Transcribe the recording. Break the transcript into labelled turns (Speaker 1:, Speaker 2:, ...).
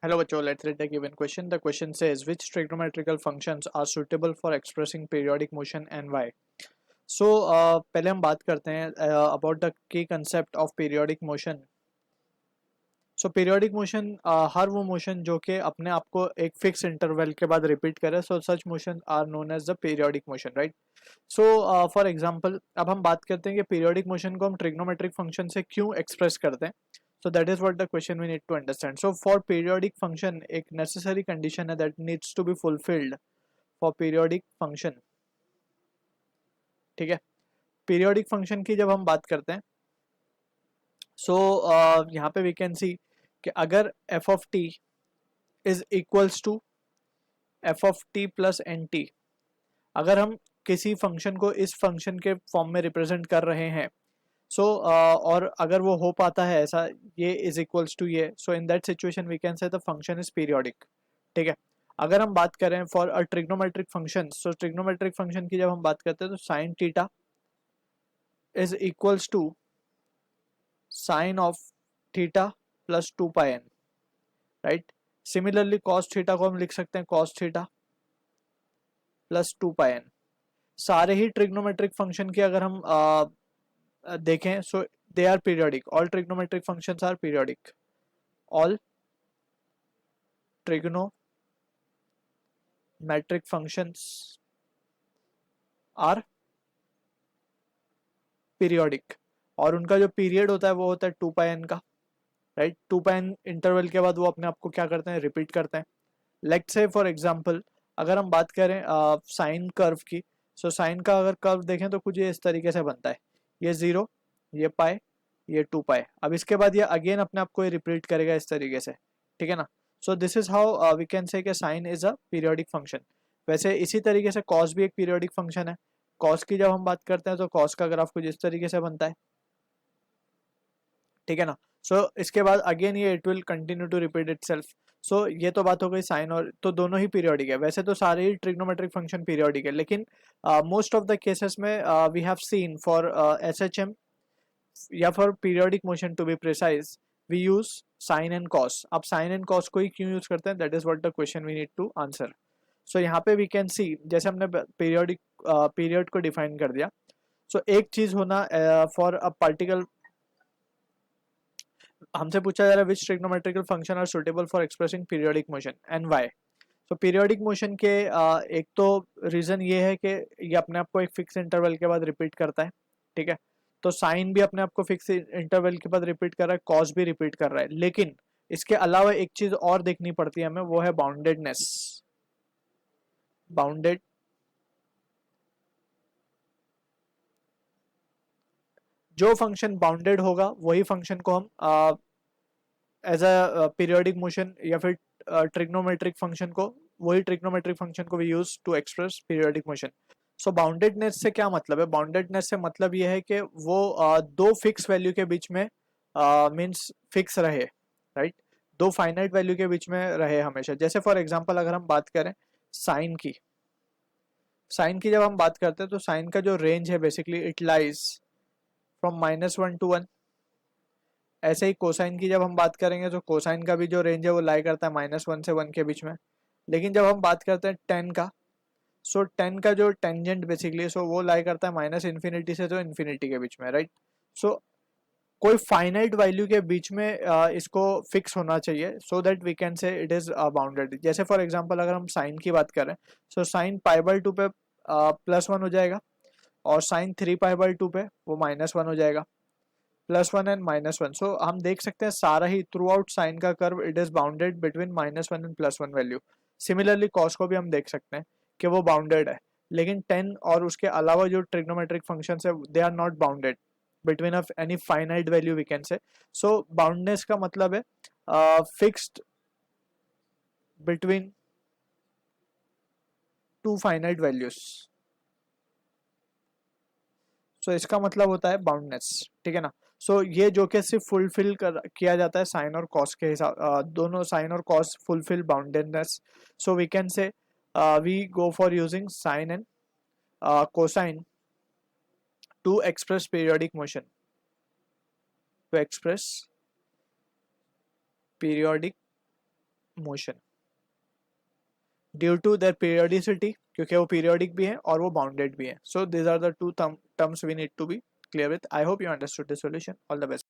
Speaker 1: Hello बच्चों, let's read the given question. The question says which trigonometrical functions are suitable for expressing periodic motion and why. So पहले हम बात करते हैं about the key concept of periodic motion. So periodic motion हर वो motion जो कि अपने आप को एक फिक्स इंटरवल के बाद रिपीट करे, so such motion are known as the periodic motion, right. So for example अब हम बात करते हैं कि पीरियोडिक मोशन को हम ट्रिग्नोमेट्रिक फंक्शन से क्यों एक्सप्रेस करते हैं. So that is what the question we need to understand. So for periodic function एक नेसेसरी कंडीशन है that needs to be fulfilled for periodic function. ठीक है. पीरियोडिक फंक्शन की जब हम बात करते हैं, सो यहाँ पे वी कैन सी कि अगर f of t is equals to f of t plus n t, अगर हम किसी फंक्शन को इस फंक्शन के फॉर्म में रिप्रेजेंट कर रहे हैं, सो और अगर वो हो पाता है ऐसा, ये इज इक्वल्स टू ये, so in that situation we can say the function is periodic. ठीक है. अगर हम बात करें for a trigonometric function, so trigonometric function की जब हम बात करते हैं तो sine theta is equals to sine of theta plus 2 pi n, right. Similarly cos theta को हम लिख सकते हैं cos theta plus 2 pi n. सारे ही ट्रिग्नोमेट्रिक फंक्शन की अगर हम देखें, सो they are periodic. All trigonometric functions are periodic. All trigonometric functions are periodic. और उनका जो पीरियड होता है वो होता है 2 पाई एन का, राइट. 2 पाई एन इंटरवल के बाद वो अपने आप को क्या करते हैं, रिपीट करते हैं. लेट्स से फॉर एग्जांपल अगर हम बात करें साइन कर्व की, सो साइन का अगर कर्व देखें तो कुछ ये इस तरीके से बनता है, ये 0, ये पाई, ये 2 पाई. अब इसके बाद ये अगेन अपने आप को ये रिपीट करेगा इस तरीके से. ठीक है ना. So this is how we can say कि sine is a periodic function. वैसे इसी तरीके से कॉस भी एक पीरियोडिक फंक्शन है. कॉस की जब हम बात करते हैं तो कॉस का ग्राफ कुछ इस तरीके से बनता है. ठीक है ना. सो इसके बाद अगेन ये it will continue to repeat itself. So ये तो बात हो गई साइन, और तो दोनों ही पीरियोडिक है. वैसे तो सारे ही ट्रिग्नोमेट्रिक फंक्शन पीरियोडिक है, लेकिन मोस्ट ऑफ द केसेस में we have seen for S H M या for periodic motion to be precise we use sine and cos. अब साइन एंड कॉस को ही क्यों यूज करते हैं, that is what the question we need to answer. So यहाँ पे we can see जैसे हमने पीरियोडिक पीरियड को डिफाइन कर दिया. सो एक चीज होना फॉर अ पार्टिकल, हमसे पूछा जा रहा है which trigonometrical function are suitable for expressing periodic motion and why. तो पीरियोडिक मोशन के एक तो रीजन ये है कि ये अपने आप को एक फिक्स इंटरवल के बाद रिपीट करता है. ठीक है. तो साइन भी अपने आप को फिक्स इंटरवल के बाद रिपीट कर रहा है, कॉस भी रिपीट कर रहा है, लेकिन इसके अलावा एक चीज और देखनी पड़ती है हमें, वो है बाउंडेडनेस. बाउंडेड, जो फंक्शन बाउंडेड होगा वही फंक्शन को हम एज अ पीरियोडिक मोशन, या फिर ट्रिग्नोमेट्रिक फंक्शन को, वही ट्रिग्नोमेट्रिक फंक्शन को we use to express periodic motion. So boundedness से क्या मतलब है, बाउंडेडनेस से मतलब ये है कि वो दो फिक्स वैल्यू के बीच में मीन्स फिक्स रहे, राइट. दो फाइनाइट वैल्यू के बीच में रहे हमेशा. जैसे फॉर एग्जांपल अगर हम बात करें साइन की, साइन की जब हम बात करते हैं तो साइन का जो रेंज है basically it lies from -1 to 1. ऐसे ही कोसाइन की जब हम बात करेंगे तो कोसाइन का भी जो रेंज है वो लाई करता है -1 से 1 के बीच में. लेकिन जब हम बात करते हैं टेन का, सो टेन का जो टेंजेंट बेसिकली, सो वो लाई करता है -इन्फिनिटी से तो इन्फिनिटी के बीच में, राइट. सो कोई फाइनाइट वैल्यू के बीच में इसको फिक्स होना चाहिए so that we can say it is bounded. जैसे फॉर एग्जांपल अगर हम साइन की बात करें, सो साइन पाई/2 पे +1 हो जाएगा, और साइन 3 पाई/2 पे वो -1 हो जाएगा. +1 एंड -1, सो हम देख सकते हैं सारा ही थ्रू आउट साइन का curve it is bounded between -1 and +1 value. Similarly cos को भी हम देख सकते हैं कि वो बाउंडेड है, लेकिन 10 और उसके अलावा जो ट्रिग्नोमेट्रिक फंक्शंस है they are not bounded between of any finite value we can say. So boundedness का मतलब है fixed between two finite values. So इसका मतलब होता है बाउंडनेस. ठीक है ना. सो ये जो कि सिर्फ फुलफिल किया जाता है साइन और कॉस के हिसाब, दोनों साइन और cos fulfil boundedness. So we can say we go for using sine and cosine to express periodic motion, to express periodic motion due to their periodicity, क्योंकि वो पीरियोडिक भी है और वो बाउंडेड भी है. So these are the two terms we need to be clear with. I hope you understood the solution. All the best.